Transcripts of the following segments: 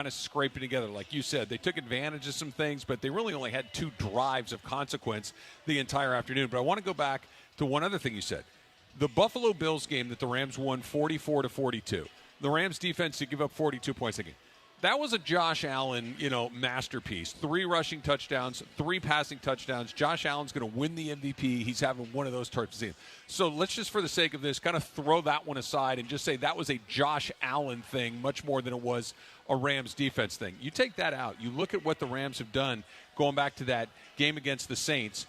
kind of scraping together. Like you said, they took advantage of some things, but they really only had 2 drives of consequence the entire afternoon. But I want to go back to one other thing you said. The Buffalo Bills game that the Rams won 44-42. The Rams defense to give up 42 points a game. That was a Josh Allen, masterpiece. 3 rushing touchdowns, 3 passing touchdowns. Josh Allen's going to win the MVP. He's having one of those types of seasons. So let's just, for the sake of this, kind of throw that one aside and just say that was a Josh Allen thing much more than it was a Rams defense thing. You take that out. You look at what the Rams have done going back to that game against the Saints.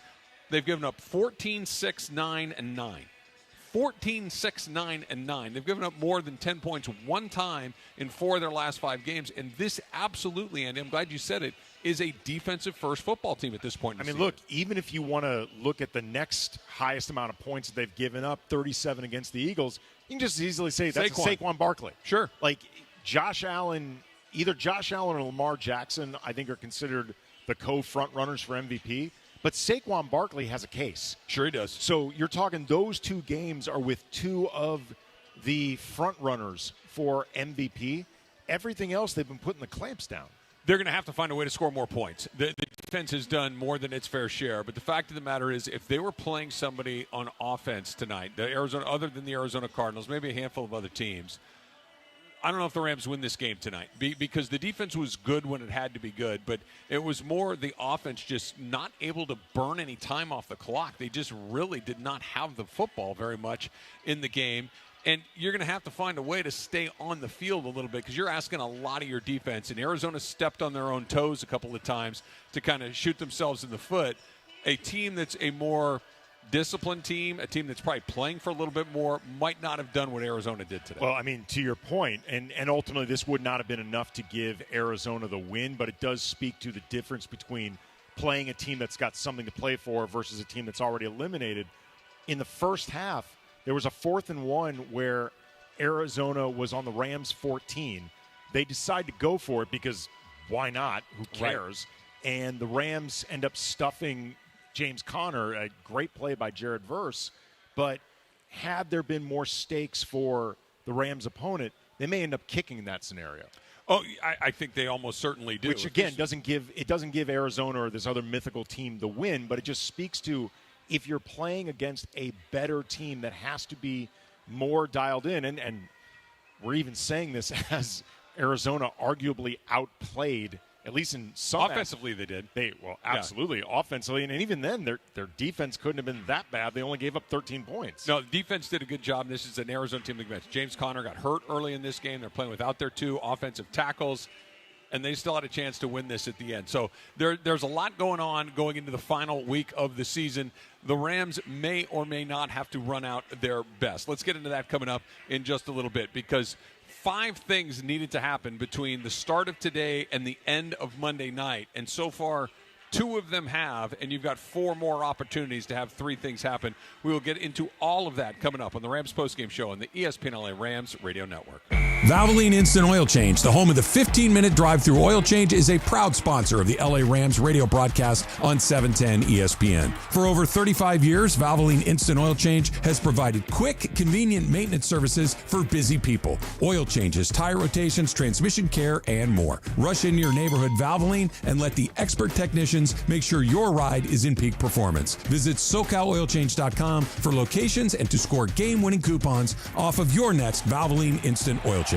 They've given up 14, 6, 9, and 9. 14, 6, 9, and 9. They've given up more than 10 points one time in 4 of their last 5 games. And this absolutely, Andy, I'm glad you said it, is a defensive-first football team at this point in the season. Look, even if you want to look at the next highest amount of points that they've given up, 37 against the Eagles, you can just easily say that's Saquon Barkley. Sure. Like, Josh Allen, either Josh Allen or Lamar Jackson, I think, are considered the co-front runners for MVP. But Saquon Barkley has a case. Sure he does. So you're talking those 2 games are with 2 of the front runners for MVP. Everything else, they've been putting the clamps down. They're going to have to find a way to score more points. The defense has done more than its fair share. But the fact of the matter is, if they were playing somebody on offense tonight, other than the Arizona Cardinals, maybe a handful of other teams, I don't know if the Rams win this game tonight because the defense was good when it had to be good, but it was more the offense just not able to burn any time off the clock. They just really did not have the football very much in the game, and you're going to have to find a way to stay on the field a little bit because you're asking a lot of your defense, and Arizona stepped on their own toes a couple of times to kind of shoot themselves in the foot. A team that's a more disciplined team, a team that's probably playing for a little bit more, might not have done what Arizona did today. Well, to your point, and ultimately this would not have been enough to give Arizona the win, but it does speak to the difference between playing a team that's got something to play for versus a team that's already eliminated. In the first half, there was a 4th and 1 where Arizona was on the Rams 14. They decide to go for it because why not? Who cares? Right. And the Rams end up stuffing James Conner, a great play by Jared Verse, but had there been more stakes for the Rams' opponent, they may end up kicking in that scenario. Oh, I think they almost certainly do. Which again doesn't give Arizona or this other mythical team the win, but it just speaks to if you're playing against a better team that has to be more dialed in, and we're even saying this as Arizona arguably outplayed. At least in some offensively, they did. Absolutely. Yeah. Offensively, and even then, their defense couldn't have been that bad. They only gave up 13 points. No, the defense did a good job. This is an Arizona team that James Conner got hurt early in this game. They're playing without their 2 offensive tackles, and they still had a chance to win this at the end. So there's a lot going on going into the final week of the season. The Rams may or may not have to run out their best. Let's get into that coming up in just a little bit because 5 things needed to happen between the start of today and the end of Monday night. And so far, 2 of them have, and you've got 4 more opportunities to have 3 things happen. We will get into all of that coming up on the Rams Postgame Show on the ESPN LA Rams Radio Network. Valvoline Instant Oil Change, the home of the 15-minute drive-through oil change, is a proud sponsor of the LA Rams radio broadcast on 710 ESPN. For over 35 years, Valvoline Instant Oil Change has provided quick, convenient maintenance services for busy people. Oil changes, tire rotations, transmission care, and more. Rush into your neighborhood Valvoline and let the expert technicians make sure your ride is in peak performance. Visit SoCalOilChange.com for locations and to score game-winning coupons off of your next Valvoline Instant Oil Change.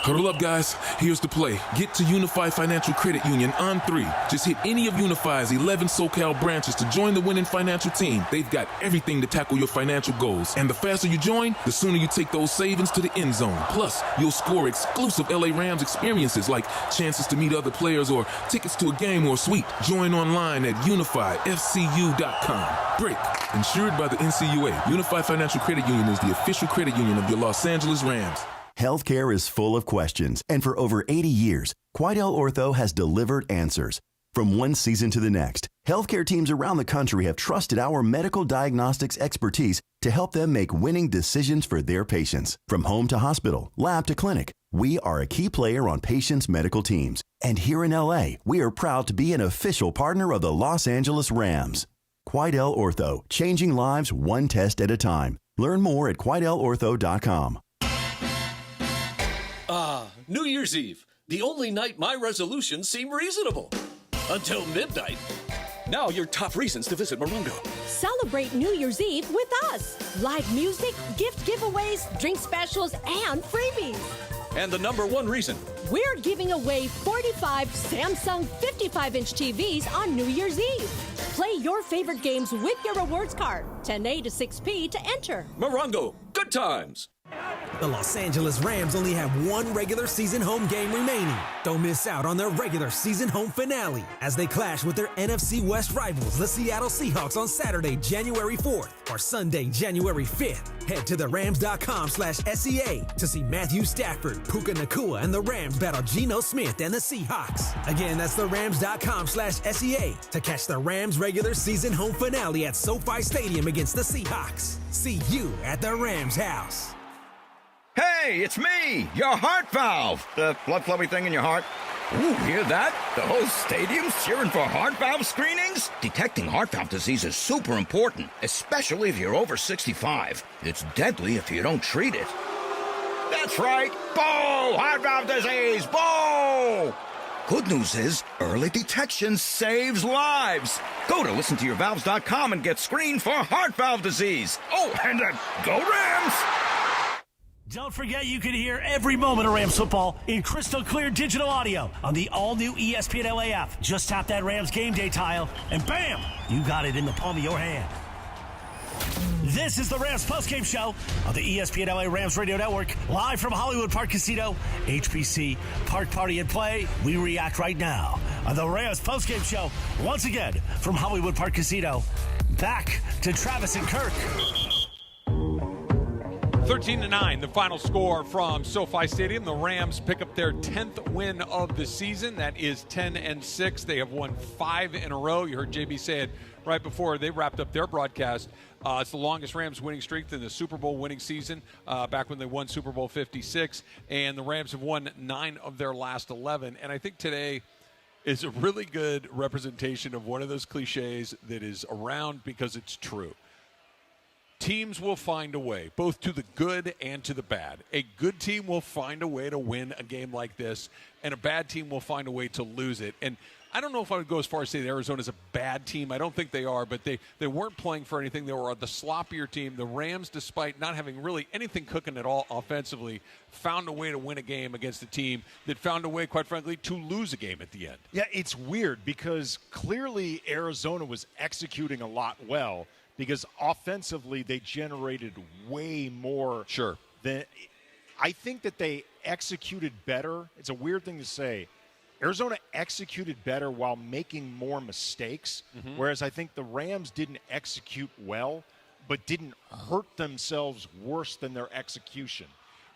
Huddle up, guys. Here's the play. Get to Unified Financial Credit Union on 3. Just hit any of Unifi's 11 SoCal branches to join the winning financial team. They've got everything to tackle your financial goals. And the faster you join, the sooner you take those savings to the end zone. Plus, you'll score exclusive LA Rams experiences like chances to meet other players or tickets to a game or suite. Join online at unifyfcu.com. Break. Insured by the NCUA. Unified Financial Credit Union is the official credit union of your Los Angeles Rams. Healthcare is full of questions, and for over 80 years, Quidel Ortho has delivered answers. From one season to the next, healthcare teams around the country have trusted our medical diagnostics expertise to help them make winning decisions for their patients. From home to hospital, lab to clinic, we are a key player on patients' medical teams. And here in LA, we are proud to be an official partner of the Los Angeles Rams. Quidel Ortho, changing lives one test at a time. Learn more at QuidelOrtho.com. New Year's Eve. The only night my resolutions seem reasonable. Until midnight. Now your top reasons to visit Morongo. Celebrate New Year's Eve with us. Live music, gift giveaways, drink specials, and freebies. And the number one reason. We're giving away 45 Samsung 55-inch TVs on New Year's Eve. Play your favorite games with your rewards card. 10A to 6P to enter. Morongo. Good times. The Los Angeles Rams only have one regular season home game remaining. Don't miss out on their regular season home finale as they clash with their NFC West rivals, the Seattle Seahawks, on Saturday, January 4th or Sunday, January 5th. Head to therams.com/SEA to see Matthew Stafford, Puka Nacua, and the Rams battle Geno Smith and the Seahawks. Again, that's therams.com/SEA to catch the Rams regular season home finale at SoFi Stadium against the Seahawks. See you at the Rams house. Hey, it's me, your heart valve. The blood flowy thing in your heart. Ooh, hear that? The whole stadium's cheering for heart valve screenings? Detecting heart valve disease is super important, especially if you're over 65. It's deadly if you don't treat it. That's right. Boo! Heart valve disease! Boo! Good news is, early detection saves lives. Go to listentoyourvalves.com and get screened for heart valve disease. Oh, and go Rams! Don't forget you can hear every moment of Rams football in crystal clear digital audio on the all-new ESPN LA app. Just tap that Rams game day tile, and bam, you got it in the palm of your hand. This is the Rams postgame show on the ESPN LA Rams Radio Network, live from Hollywood Park Casino, HPC Park Party and Play. We react right now on the Rams postgame show, once again from Hollywood Park Casino. Back to Travis and Kirk. 13-9, the final score from SoFi Stadium. The Rams pick up their 10th win of the season. That is 10-6. They have won 5 in a row. You heard JB say it right before they wrapped up their broadcast. It's the longest Rams winning streak in the Super Bowl winning season, back when they won Super Bowl 56. And the Rams have won 9 of their last 11. And I think today is a really good representation of one of those cliches that is around because it's true. Teams will find a way, both to the good and to the bad. A good team will find a way to win a game like this, and a bad team will find a way to lose it. And I don't know if I would go as far as say that Arizona's a bad team. I don't think they are, but they weren't playing for anything. They were the sloppier team. The Rams, despite not having really anything cooking at all offensively, found a way to win a game against a team that found a way, quite frankly, to lose a game at the end. Yeah, it's weird because clearly Arizona was executing a lot well, because offensively they generated way more. Sure. Than I think that they executed better. It's a weird thing to say. Arizona executed better while making more mistakes, whereas I think the Rams didn't execute well, but didn't hurt themselves worse than their execution,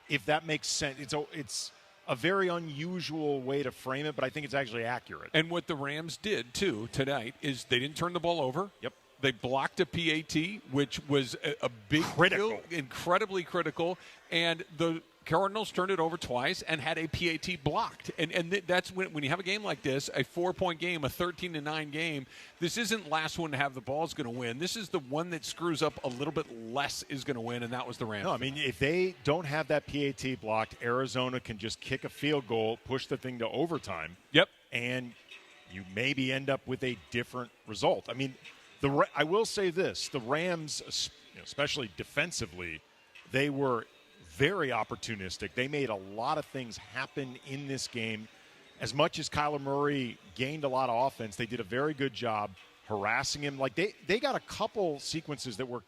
if that makes sense. It's a very unusual way to frame it, but I think it's actually accurate. And what the Rams did, too, tonight is they didn't turn the ball over. Yep. They blocked a PAT, which was a big deal, incredibly critical, and the Cardinals turned it over twice and had a PAT blocked. And that's when you have a game like this, a 4-point game, a 13-9 game, this isn't last one to have the ball is going to win. This is the one that screws up a little bit less is going to win, and that was the Rams. No, I mean, if they don't have that PAT blocked, Arizona can just kick a field goal, push the thing to overtime. Yep. And you maybe end up with a different result. I mean, I will say this, the Rams, especially defensively, they were very opportunistic. They made a lot of things happen in this game. As much as Kyler Murray gained a lot of offense, they did a very good job harassing him. Like they got a couple sequences that were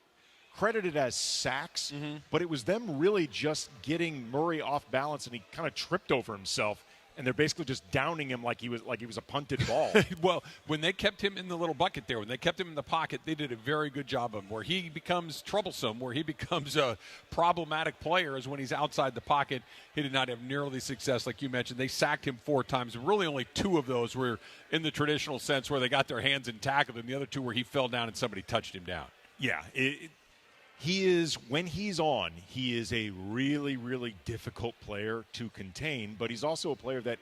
credited as sacks, but it was them really just getting Murray off balance, and he kind of tripped over himself. And they're basically just downing him like he was a punted ball. Well, when they kept him in the little bucket there, when they kept him in the pocket, they did a very good job of him. Where he becomes troublesome, where he becomes a problematic player is when he's outside the pocket. He did not have nearly success, like you mentioned. They sacked him 4 times. Really only 2 of those were in the traditional sense where they got their hands and tackled him. The other 2 where he fell down and somebody touched him down. Yeah, he is, when he's on, he is a really, really difficult player to contain, but he's also a player that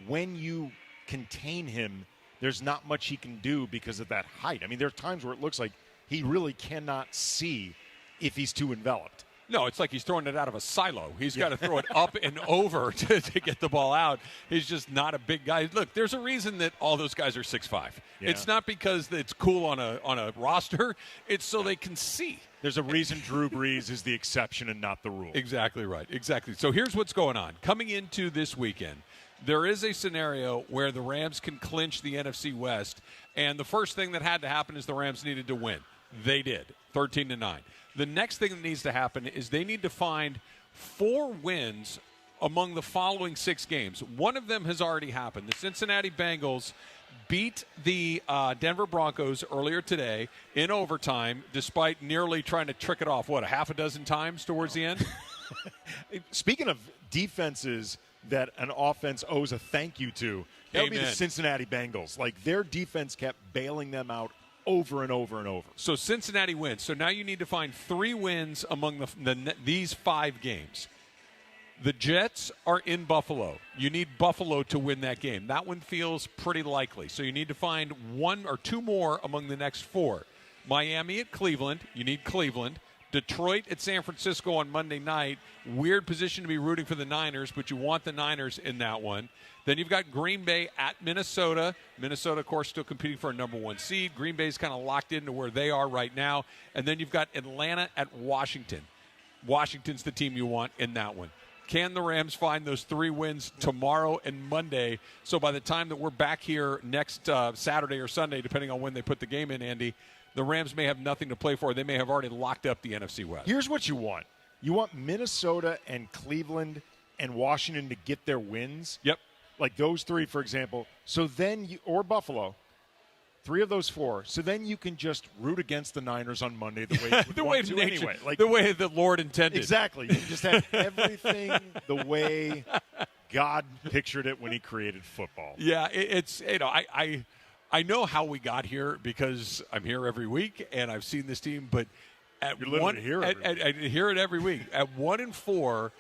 when you contain him, there's not much he can do because of that height. I mean, there are times where it looks like he really cannot see if he's too enveloped. No, it's like he's throwing it out of a silo. He's got to throw it up and over to get the ball out. He's just not a big guy. Look, there's a reason that all those guys are 6'5". Yeah. It's not because it's cool on a roster. It's so they can see. There's a reason Drew Brees is the exception and not the rule. Exactly right. Exactly. So here's what's going on. Coming into this weekend, there is a scenario where the Rams can clinch the NFC West, and the first thing that had to happen is the Rams needed to win. They did, 13-9. The next thing that needs to happen is they need to find 4 wins among the following 6 games. One of them has already happened. The Cincinnati Bengals beat the Denver Broncos earlier today in overtime, despite nearly trying to trick it off, a half a dozen times towards the end? Speaking of defenses that an offense owes a thank you to, that would be the Cincinnati Bengals. Like, their defense kept bailing them out over and over and over. So Cincinnati wins. So now you need to find 3 wins among these 5 games. The Jets are in Buffalo. You need Buffalo to win that game. That one feels pretty likely. So you need to find 1 or 2 more among the next 4. Miami at Cleveland. You need Cleveland. Detroit at San Francisco on Monday night. Weird position to be rooting for the Niners, but you want the Niners in that one. Then you've got Green Bay at Minnesota. Minnesota, of course, still competing for a number 1 seed. Green Bay's kind of locked into where they are right now. And then you've got Atlanta at Washington. Washington's the team you want in that one. Can the Rams find those 3 wins tomorrow and Monday? So by the time that we're back here next Saturday or Sunday, depending on when they put the game in, Andy, the Rams may have nothing to play for. They may have already locked up the NFC West. Here's what you want. You want Minnesota and Cleveland and Washington to get their wins. Yep. Like those 3, for example. So then or Buffalo. 3 of those 4. So then you can just root against the Niners on Monday the way you would want to anyway. Like, the way the Lord intended. Exactly. You just have everything the way God pictured it when he created football. Yeah, it's I know how we got here because I'm here every week and I've seen this team, but I hear it every week. At 1-4,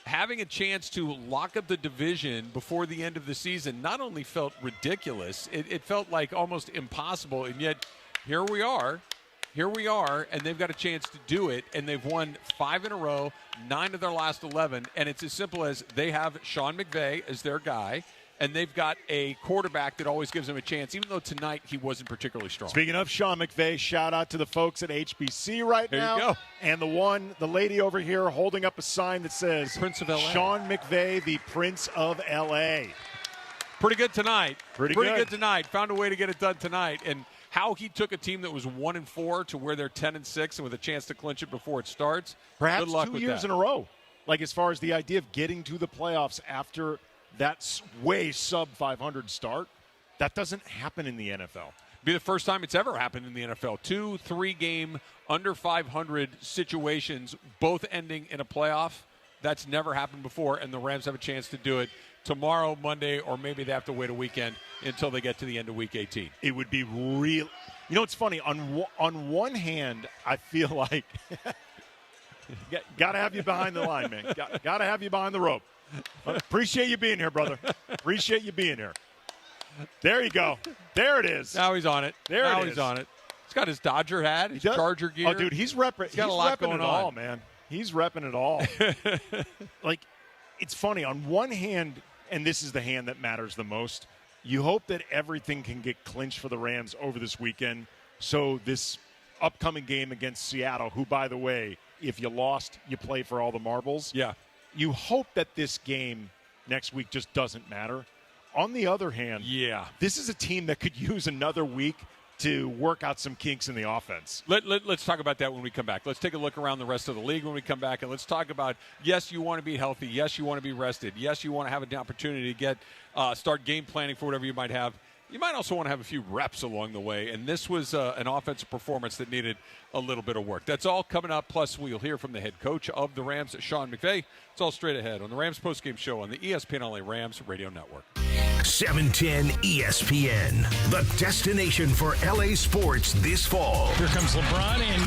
having a chance to lock up the division before the end of the season not only felt ridiculous, it felt like almost impossible, and yet here we are, and they've got a chance to do it, and they've won 5 in a row, 9 of their last 11, and it's as simple as they have Sean McVay as their guy, and they've got a quarterback that always gives them a chance, even though tonight he wasn't particularly strong. Speaking of Sean McVay, shout out to the folks at HBC right now. There you go. And the lady over here holding up a sign that says, Prince of LA. Sean McVay, the Prince of LA. Pretty good tonight. Pretty good tonight. Found a way to get it done tonight. And how he took a team that was 1-4 to where they're 10-6 and with a chance to clinch it before it starts. Perhaps good luck 2 with years that. in a row. Like, as far as the idea of getting to the playoffs after that way sub-500 start, that doesn't happen in the NFL. Be the first time it's ever happened in the NFL. 2-3 game under 500 situations, both ending in a playoff. That's never happened before, and the Rams have a chance to do it tomorrow, Monday, or maybe they have to wait a weekend until they get to the end of Week 18. It would be real. You know, it's funny. On one hand, I feel like got to have you behind the line, man. Got to have you behind the rope. Appreciate you being here, brother. Appreciate you being here. There you go. There it is. Now he's on it. Now he's on it. He's got his Dodger hat, his Charger gear. Oh, dude, he's repping it all, man. He's repping it all. Like, it's funny. On one hand, and this is the hand that matters the most, you hope that everything can get clinched for the Rams over this weekend. So this upcoming game against Seattle, who, by the way, if you lost, you play for all the marbles. Yeah. You hope that this game next week just doesn't matter. On the other hand, this is a team that could use another week to work out some kinks in the offense. Let's talk about that when we come back. Let's take a look around the rest of the league when we come back, and let's talk about, yes, you want to be healthy. Yes, you want to be rested. Yes, you want to have an opportunity to get start game planning for whatever you might have. You might also want to have a few reps along the way, and this was an offensive performance that needed a little bit of work. That's all coming up, plus we'll hear from the head coach of the Rams, Sean McVay. It's all straight ahead on the Rams postgame show on the ESPN LA Rams radio network. 710 ESPN, the destination for LA sports this fall. Here comes LeBron and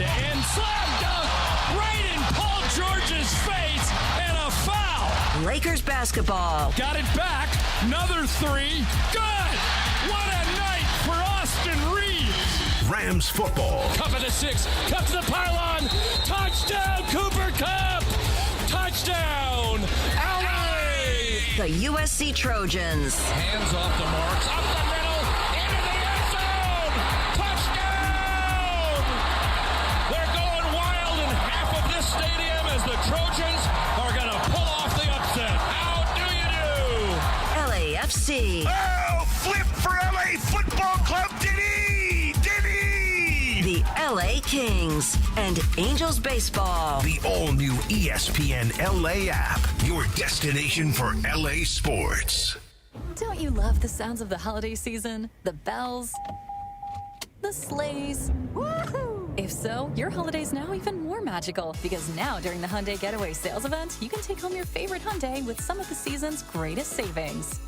slam dunk right in Paul George's face, and a foul. Lakers basketball. Got it back. Another 3. Good. What a night for Austin Reeves. Rams football. Cup of the 6, cup to the pylon. Touchdown, Cooper Cup. Touchdown, LA. The USC Trojans. Hands off the marks, up the middle, into the end zone. Touchdown. They're going wild in half of this stadium as the Trojans are going to pull off the upset. How do you do? LAFC. Oh, flip for LA Football Club. Did he? The LA Kings and Angels baseball. The all-new ESPN LA app. Your destination for LA sports. Don't you love the sounds of the holiday season? The bells, the sleighs. Woohoo! If so, your holiday's now even more magical because now during the Hyundai Getaway Sales Event, you can take home your favorite Hyundai with some of the season's greatest savings.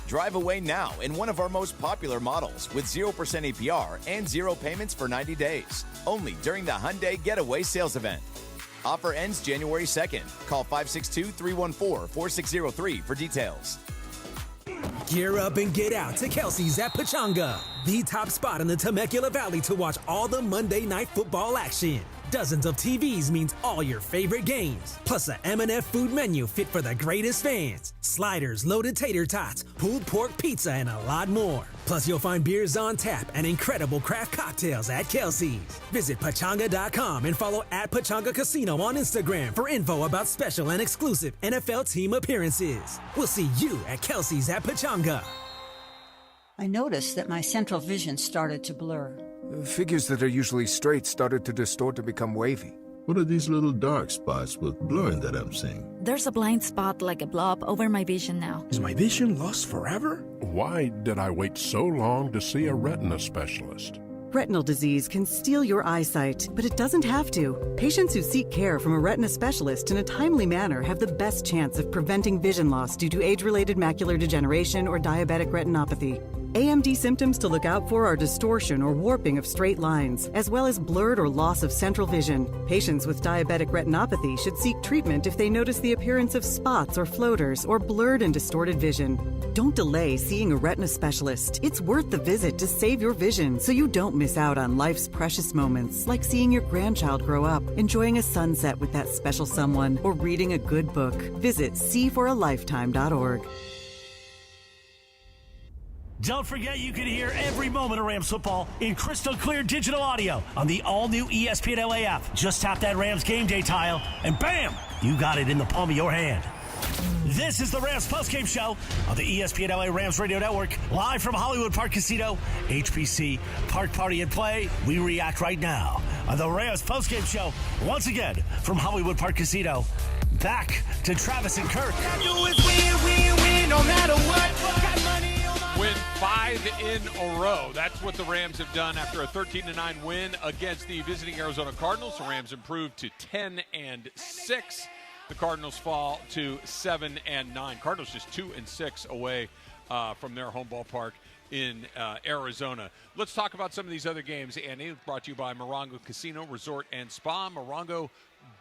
Drive away now in one of our most popular models with 0% APR and 0 payments for 90 days. Only during the Hyundai Getaway Sales Event. Offer ends January 2nd. Call 562-314-4603 for details. Gear up and get out to Kelsey's at Pachanga, the top spot in the Temecula Valley to watch all the Monday Night Football action. Dozens of TVs means all your favorite games, plus a M&F food menu fit for the greatest fans. Sliders, loaded tater tots, pulled pork pizza, and a lot more. Plus, you'll find beers on tap and incredible craft cocktails at Kelsey's. Visit Pachanga.com and follow at Pachanga Casino on Instagram for info about special and exclusive NFL team appearances. We'll see you at Kelsey's at Pachanga. I noticed that my central vision started to blur. Figures that are usually straight started to distort to become wavy. What are these little dark spots with blurring that I'm seeing? There's a blind spot like a blob over my vision now. Is my vision lost forever? Why did I wait so long to see a retina specialist? Retinal disease can steal your eyesight, but it doesn't have to. Patients who seek care from a retina specialist in a timely manner have the best chance of preventing vision loss due to age-related macular degeneration or diabetic retinopathy. AMD symptoms to look out for are distortion or warping of straight lines, as well as blurred or loss of central vision. Patients with diabetic retinopathy should seek treatment if they notice the appearance of spots or floaters or blurred and distorted vision. Don't delay seeing a retina specialist. It's worth the visit to save your vision so you don't miss out on life's precious moments, like seeing your grandchild grow up, enjoying a sunset with that special someone, or reading a good book. Visit seeforalifetime.org. Don't forget you can hear every moment of Rams football in crystal clear digital audio on the all-new ESPN LA app. Just tap that Rams game day tile, and bam! You got it in the palm of your hand. This is the Rams postgame show on the ESPN LA Rams Radio Network, live from Hollywood Park Casino, HPC Park Party and Play. We react right now on the Rams postgame show, once again from Hollywood Park Casino. Back to Travis and Kirk. Win, no matter what. Got money. Win 5 in a row. That's what the Rams have done after a 13-9 win against the visiting Arizona Cardinals. The Rams improved to 10-6. The Cardinals fall to 7-9. Cardinals just 2-6 away from their home ballpark in Arizona. Let's talk about some of these other games. Andy, brought to you by Morongo Casino Resort and Spa. Morongo,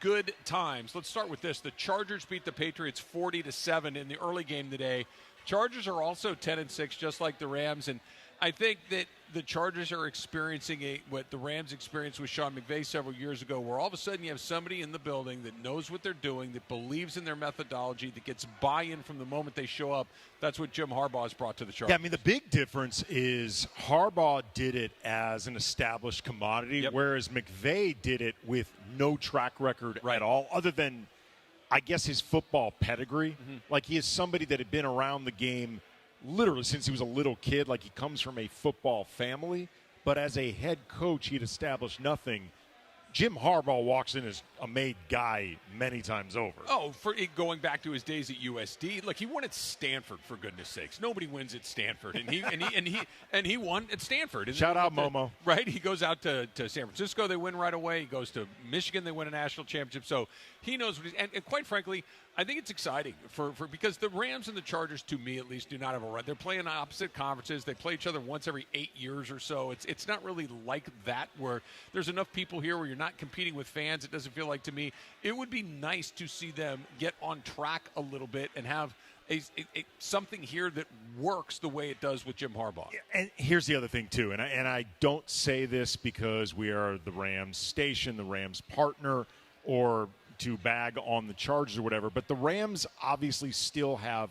good times. Let's start with this. The Chargers beat the Patriots 40-7 in the early game today. Chargers are also 10-6, just like the Rams, and I think that the Chargers are experiencing what the Rams experienced with Sean McVay several years ago, where all of a sudden you have somebody in the building that knows what they're doing, that believes in their methodology, that gets buy-in from the moment they show up. That's what Jim Harbaugh has brought to the Chargers. Yeah, I mean, the big difference is Harbaugh did it as an established commodity, whereas McVay did it with no track record at all, other than, I guess, his football pedigree. Like, he is somebody that had been around the game literally since he was a little kid. Like, he comes from a football family, but as a head coach, he'd established nothing. Jim Harbaugh walks in as a made guy many times over. Oh, for going back to his days at USD, look, he won at Stanford, for goodness sakes. Nobody wins at Stanford, and he won at Stanford. Shout out Momo. Right, he goes out to San Francisco, they win right away. He goes to Michigan, they win a national championship. So he knows what he's, and quite frankly, I think it's exciting for because the Rams and the Chargers, to me at least, do not have a run. They're playing opposite conferences. They play each other once every 8 years or so. It's not really like that where there's enough people here where you're not competing with fans. It doesn't feel like to me. It would be nice to see them get on track a little bit and have something here that works the way it does with Jim Harbaugh. And here's the other thing, too, and I don't say this because we are the Rams station, the Rams partner, or to bag on the Chargers or whatever, but the Rams obviously still have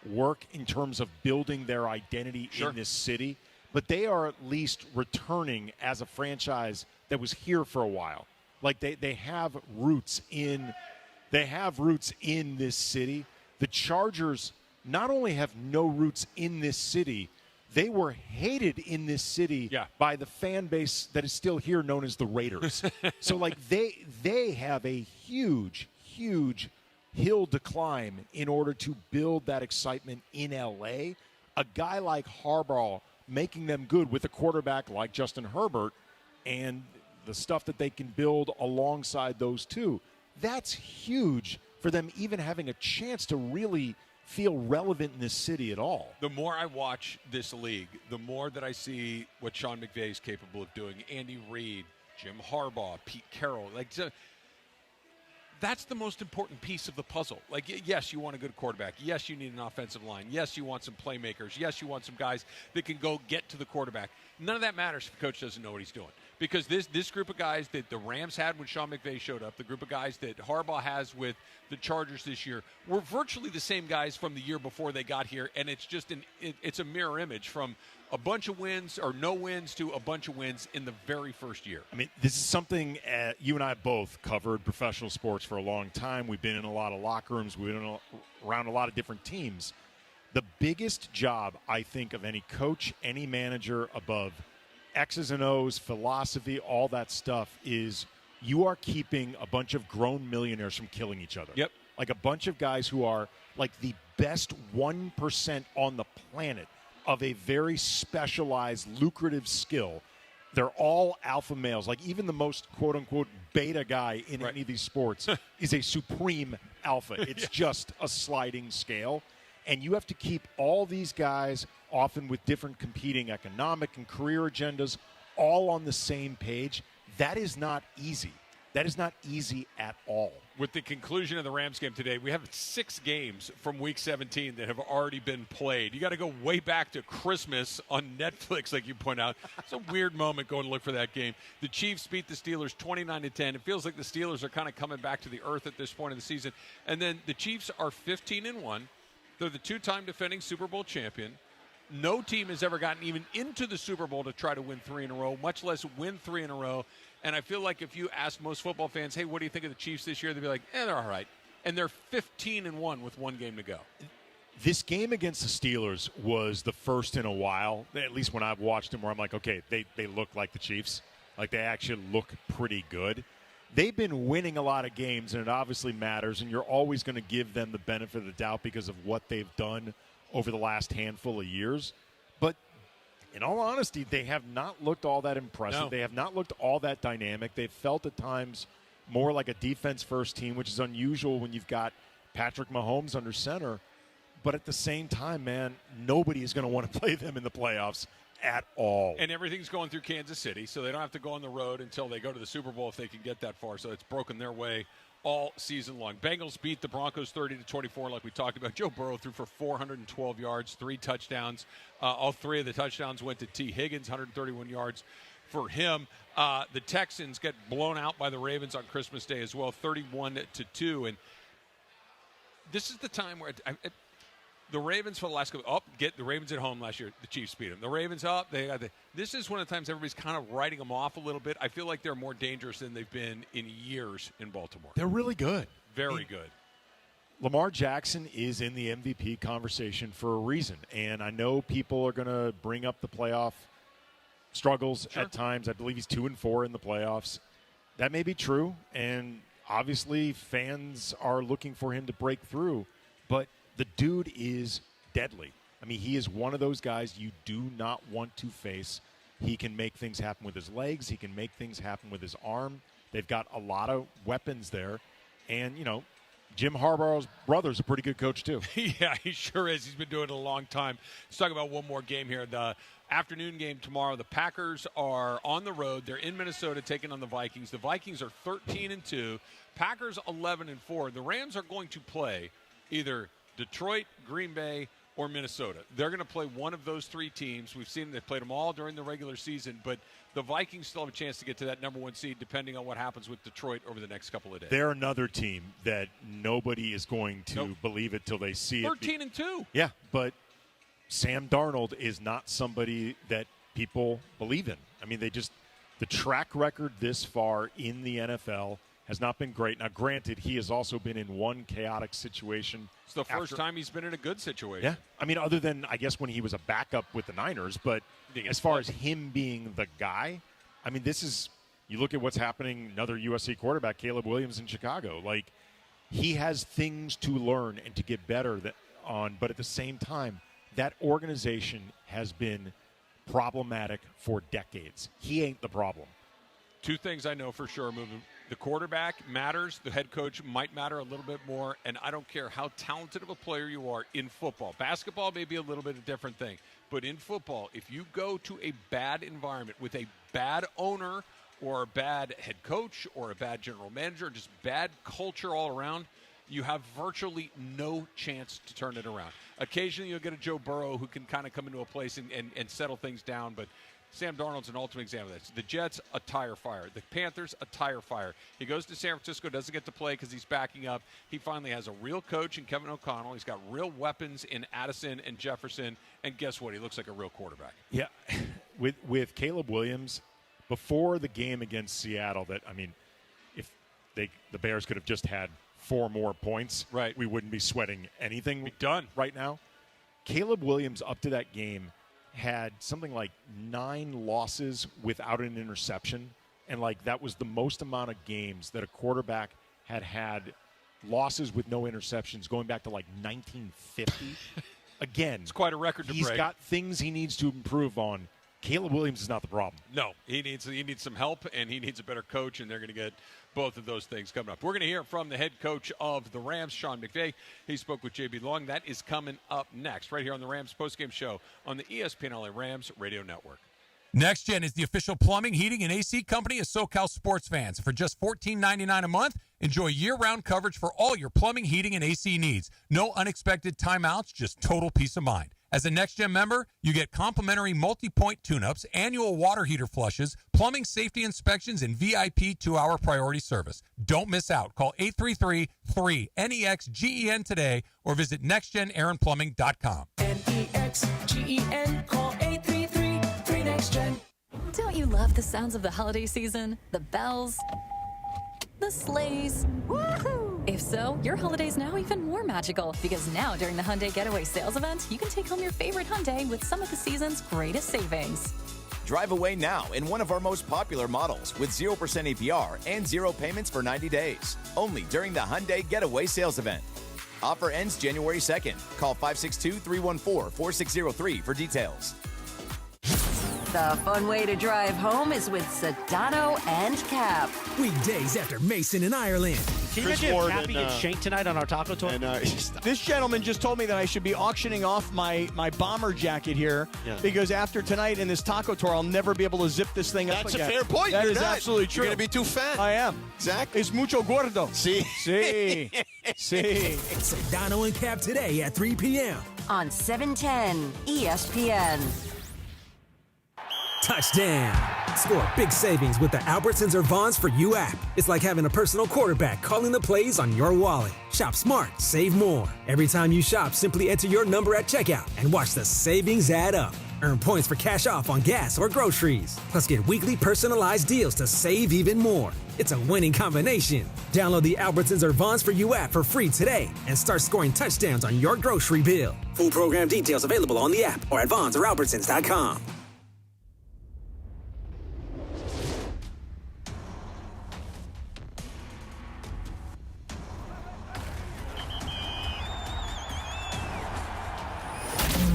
work in terms of building their identity in this city, but they are at least returning as a franchise that was here for a while. Like they have roots in this city. The Chargers not only have no roots in this city, they were hated in this city by the fan base that is still here, known as the Raiders. So, like, they have a huge hill to climb in order to build that excitement in L.A. A guy like Harbaugh making them good with a quarterback like Justin Herbert and the stuff that they can build alongside those two, that's huge for them even having a chance to really feel relevant in this city at all. The more I watch this league, the more that I see what Sean McVay is capable of doing. Andy Reid, Jim Harbaugh, Pete Carroll. That's the most important piece of the puzzle. Like, yes, you want a good quarterback. Yes, you need an offensive line. Yes, you want some playmakers. Yes, you want some guys that can go get to the quarterback. None of that matters if the coach doesn't know what he's doing. Because this group of guys that the Rams had when Sean McVay showed up, the group of guys that Harbaugh has with the Chargers this year, were virtually the same guys from the year before they got here, and it's just it's a mirror image from a bunch of wins or no wins to a bunch of wins in the very first year. I mean, this is something you and I both covered professional sports for a long time. We've been in a lot of locker rooms. We've been around a lot of different teams. The biggest job, I think, of any coach, any manager above X's and O's, philosophy, all that stuff is you are keeping a bunch of grown millionaires from killing each other. Yep. Like a bunch of guys who are like the best 1% on the planet of a very specialized, lucrative skill. They're all alpha males. Like even the most quote-unquote beta guy in any of these sports is a supreme alpha. It's just a sliding scale. And you have to keep all these guys, often with different competing economic and career agendas, all on the same page. That is not easy. That is not easy at all. With the conclusion of the Rams game today, we have 6 games from Week 17 that have already been played. You got to go way back to Christmas on Netflix, like you point out. It's a weird moment going to look for that game. The Chiefs beat the Steelers 29-10. It feels like the Steelers are kind of coming back to the earth at this point of the season. And then the Chiefs are 15-1. They're the 2-time defending Super Bowl champion. No team has ever gotten even into the Super Bowl to try to win 3 in a row, much less win 3 in a row. And I feel like if you ask most football fans, hey, what do you think of the Chiefs this year? They'd be like, they're all right. And they're 15-1 with 1 game to go. This game against the Steelers was the first in a while, at least when I've watched them, where I'm like, okay, they look like the Chiefs. Like they actually look pretty good. They've been winning a lot of games, and it obviously matters, and you're always going to give them the benefit of the doubt because of what they've done over the last handful of years. But in all honesty, they have not looked all that impressive. No. They have not looked all that dynamic. They've felt at times more like a defense-first team, which is unusual when you've got Patrick Mahomes under center. But at the same time, man, nobody is going to want to play them in the playoffs at all. And everything's going through Kansas City, so they don't have to go on the road until they go to the Super Bowl if they can get that far. So it's broken their way all season long. Bengals beat the Broncos 30-24 like we talked about. Joe Burrow threw for 412 yards, 3 touchdowns. All 3 of the touchdowns went to T. Higgins, 131 yards for him. The Texans get blown out by the Ravens on Christmas Day as well, 31-2. And this is the time where the Ravens for the last couple get the Ravens at home last year. The Chiefs beat them. The Ravens up. This is one of the times everybody's kind of writing them off a little bit. I feel like they're more dangerous than they've been in years in Baltimore. They're really good. Very good. Lamar Jackson is in the MVP conversation for a reason. And I know people are going to bring up the playoff struggles at times. I believe he's 2-4 in the playoffs. That may be true. And obviously fans are looking for him to break through. But the dude is deadly. I mean, he is one of those guys you do not want to face. He can make things happen with his legs. He can make things happen with his arm. They've got a lot of weapons there. And, you know, Jim Harbaugh's brother's a pretty good coach, too. Yeah, he sure is. He's been doing it a long time. Let's talk about one more game here. The afternoon game tomorrow. The Packers are on the road. They're in Minnesota taking on the Vikings. The Vikings are 13-2. Packers 11-4. The Rams are going to play either Detroit, Green Bay, or Minnesota. They're going to play one of those three teams. We've seen they've played them all during the regular season, but the Vikings still have a chance to get to that number one seed depending on what happens with Detroit over the next couple of days. They're another team that nobody is going to believe it till they see 13-2. Yeah, but Sam Darnold is not somebody that people believe in. I mean, the track record this far in the NFL has not been great. Now, granted, he has also been in one chaotic situation. It's the first time he's been in a good situation. Yeah. I mean, other than, I guess, when he was a backup with the Niners. But as far as him being the guy, I mean, you look at what's happening, another USC quarterback, Caleb Williams in Chicago. Like, he has things to learn and to get better on. But at the same time, that organization has been problematic for decades. He ain't the problem. Two things I know for sure moving. The quarterback matters. The head coach might matter a little bit more. And I don't care how talented of a player you are in football. Basketball may be a little bit of a different thing. But in football, if you go to a bad environment with a bad owner or a bad head coach or a bad general manager, just bad culture all around, you have virtually no chance to turn it around. Occasionally you'll get a Joe Burrow who can kind of come into a place and settle things down, but Sam Darnold's an ultimate example of this. The Jets, a tire fire. The Panthers, a tire fire. He goes to San Francisco, doesn't get to play because he's backing up. He finally has a real coach in Kevin O'Connell. He's got real weapons in Addison and Jefferson, and guess what? He looks like a real quarterback. Yeah, with Caleb Williams, before the game against Seattle, if the Bears could have just had 4 more points, right, we wouldn't be sweating anything. Be done right now. Caleb Williams, up to that game, had something like 9 losses without an interception, and that was the most amount of games that a quarterback had losses with no interceptions going back to 1950. Again, it's quite a record to break. He's got things he needs to improve on. Caleb Williams is not the problem. No, he needs some help, and he needs a better coach, and they're going to get both of those things coming up. We're going to hear from the head coach of the Rams, Sean McVay. He spoke with J.B. Long. That is coming up next, right here on the Rams postgame show on the ESPN LA Rams radio network. Next Gen is the official plumbing, heating, and AC company of SoCal sports fans. For just $14.99 a month, enjoy year-round coverage for all your plumbing, heating, and AC needs. No unexpected timeouts, just total peace of mind. As a Next Gen member, you get complimentary multi-point tune-ups, annual water heater flushes, plumbing safety inspections, and VIP 2-hour priority service. Don't miss out. Call 833-3-NEXGEN today or visit nextgenaaronplumbing.com. NEXGEN, call 833-3NEXTGEN. Don't you love the sounds of the holiday season? The bells, the sleighs. Woohoo! If so, your holiday's now even more magical because now during the Hyundai Getaway Sales Event, you can take home your favorite Hyundai with some of the season's greatest savings. Drive away now in one of our most popular models with 0% APR and 0 payments for 90 days. Only during the Hyundai Getaway Sales Event. Offer ends January 2nd. Call 562-314-4603 for details. The fun way to drive home is with Sedano and Cap. Weekdays after Mason in Ireland. Can you imagine if Cappy gets shanked tonight on our taco tour? This gentleman just told me that I should be auctioning off my bomber jacket here because after tonight in this taco tour, I'll never be able to zip this thing up again. That's a fair point. That You're is not. absolutely true. You're going to be too fat. I am. Zach? Es mucho gordo. Sí. Sí. Sí. Sedano and Cap today at 3 p.m. on 710 ESPN. Touchdown. Score big savings with the Albertsons or Vons for You app. It's like having a personal quarterback calling the plays on your wallet. Shop smart, save more. Every time you shop, simply enter your number at checkout and watch the savings add up. Earn points for cash off on gas or groceries. Plus get weekly personalized deals to save even more. It's a winning combination. Download the Albertsons or Vons for You app for free today and start scoring touchdowns on your grocery bill. Full program details available on the app or at Vons or Albertsons.com.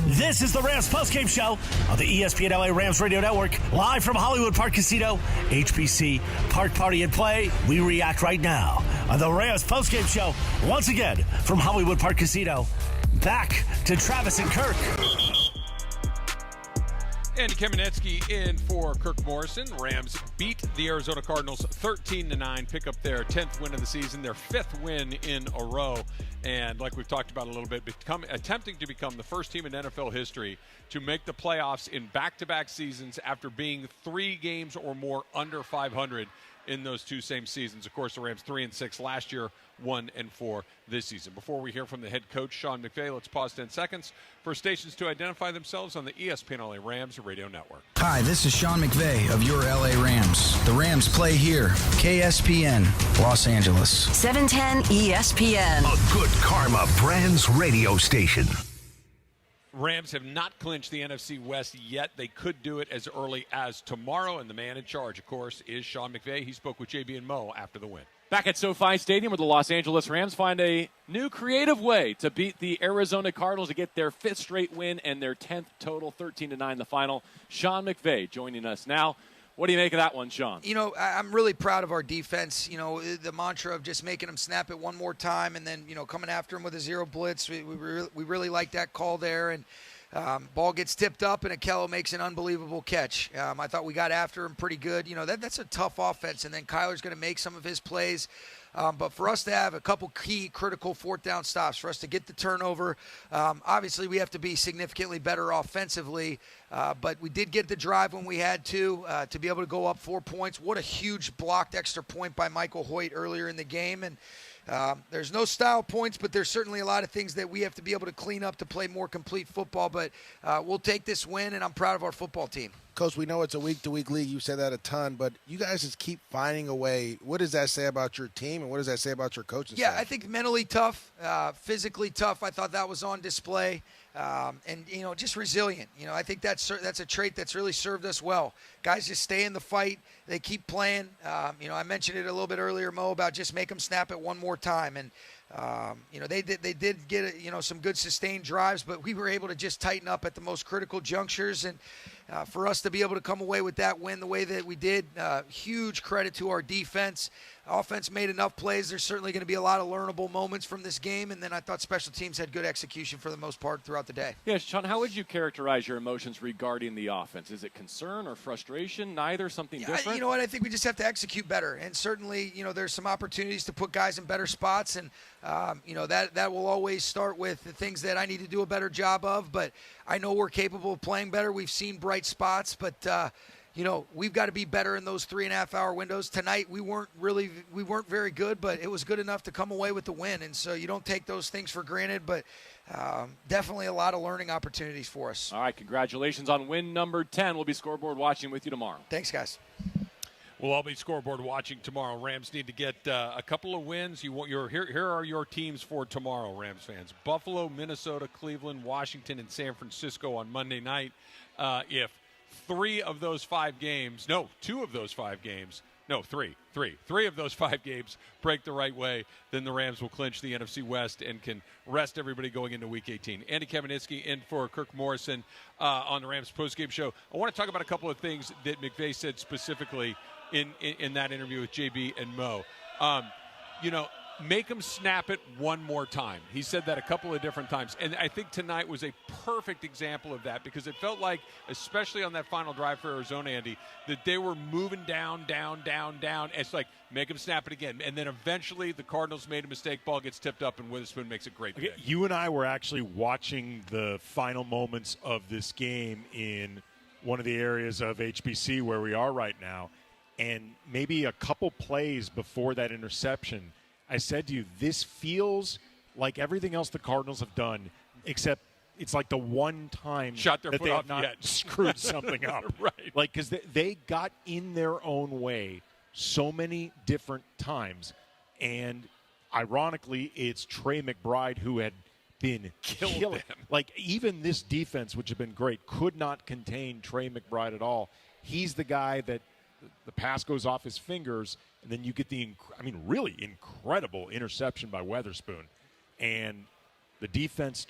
This is the Rams postgame show on the ESPN LA Rams radio network, live from Hollywood Park Casino, HPC Park Party and Play. We react right now on the Rams postgame show, once again from Hollywood Park Casino. Back to Travis and Kirk. Andy Kamenetzky in for Kirk Morrison. Rams beat the Arizona Cardinals 13-9, pick up their 10th win of the season, their 5th win in a row. And like we've talked about a little bit, attempting to become the first team in NFL history to make the playoffs in back-to-back seasons after being 3 games or more under 500 in those 2 same seasons. Of course, the Rams 3-6 last year, 1-4 this season. Before we hear from the head coach, Sean McVay, let's pause 10 seconds for stations to identify themselves on the ESPN LA Rams radio network. Hi, this is Sean McVay of your LA Rams. The Rams play here, KSPN, Los Angeles. 710 ESPN. A good karma Brands radio station. Rams have not clinched the NFC West yet. They could do it as early as tomorrow, and the man in charge, of course, is Sean McVay. He spoke with JB and Mo after the win. Back at SoFi Stadium, where the Los Angeles Rams find a new creative way to beat the Arizona Cardinals to get their 5th straight win and their 10th total, 13-9 the final. Sean McVay joining us now. What do you make of that one, Sean? You know, I'm really proud of our defense. You know, the mantra of just making them snap it one more time and then, you know, coming after them with a 0 blitz. We really like that call there. And ball gets tipped up, and Akello makes an unbelievable catch. I thought we got after him pretty good. You know, that's a tough offense, and then Kyler's going to make some of his plays. But for us to have a couple key critical 4th down stops, for us to get the turnover, obviously we have to be significantly better offensively. But we did get the drive when we had to be able to go up 4 points. What a huge blocked extra point by Michael Hoyt earlier in the game. And there's no style points, but there's certainly a lot of things that we have to be able to clean up to play more complete football. But we'll take this win, and I'm proud of our football team. Coach, we know it's a week-to-week league. You said that a ton, but you guys just keep finding a way. What does that say about your team, and what does that say about your coaching staff? I think mentally tough, physically tough. I thought that was on display, and, you know, just resilient. You know, I think that's a trait that's really served us well. Guys just stay in the fight. They keep playing. You know, I mentioned it a little bit earlier, Mo, about just make them snap it one more time. And, you know, they did get, you know, some good sustained drives, but we were able to just tighten up at the most critical junctures. And for us to be able to come away with that win the way that we did, huge credit to our defense. Offense made enough plays. There's certainly going to be a lot of learnable moments from this game, and then I thought special teams had good execution for the most part throughout the day. Yeah, Sean, how would you characterize your emotions regarding the offense? Is it concern or frustration? Neither? Something different? You know what? I think we just have to execute better, and certainly, you know, there's some opportunities to put guys in better spots, and you know, that will always start with the things that I need to do a better job of, but I know we're capable of playing better. We've seen bright spots, but you know, we've got to be better in those 3.5-hour windows. Tonight, we weren't very good, but it was good enough to come away with the win. And so you don't take those things for granted, but definitely a lot of learning opportunities for us. All right, congratulations on win number 10. We'll be scoreboard watching with you tomorrow. Thanks, guys. We'll all be scoreboard watching tomorrow. Rams need to get a couple of wins. Here are your teams for tomorrow, Rams fans. Buffalo, Minnesota, Cleveland, Washington, and San Francisco on Monday night. If three of those 5 games break the right way, then the Rams will clinch the NFC West and can rest everybody going into Week 18. Andy Kamenetzky in for Kirk Morrison on the Rams postgame show. I want to talk about a couple of things that McVay said specifically in that interview with JB and Mo. You know, make them snap it one more time. He said that a couple of different times. And I think tonight was a perfect example of that, because it felt like, especially on that final drive for Arizona, Andy, that they were moving down. It's like, make them snap it again. And then eventually the Cardinals made a mistake. Ball gets tipped up, and Witherspoon makes a great pick. You and I were actually watching the final moments of this game in one of the areas of HBC where we are right now. And maybe a couple plays before that interception, I said to you, this feels like everything else the Cardinals have done, except it's like the one time that they have not screwed something up. Right. Like, because they got in their own way so many different times. And ironically, it's Trey McBride who had been killing them. Like, even this defense, which had been great, could not contain Trey McBride at all. He's the guy that the pass goes off his fingers, and then you get the, really incredible interception by Witherspoon. And the defense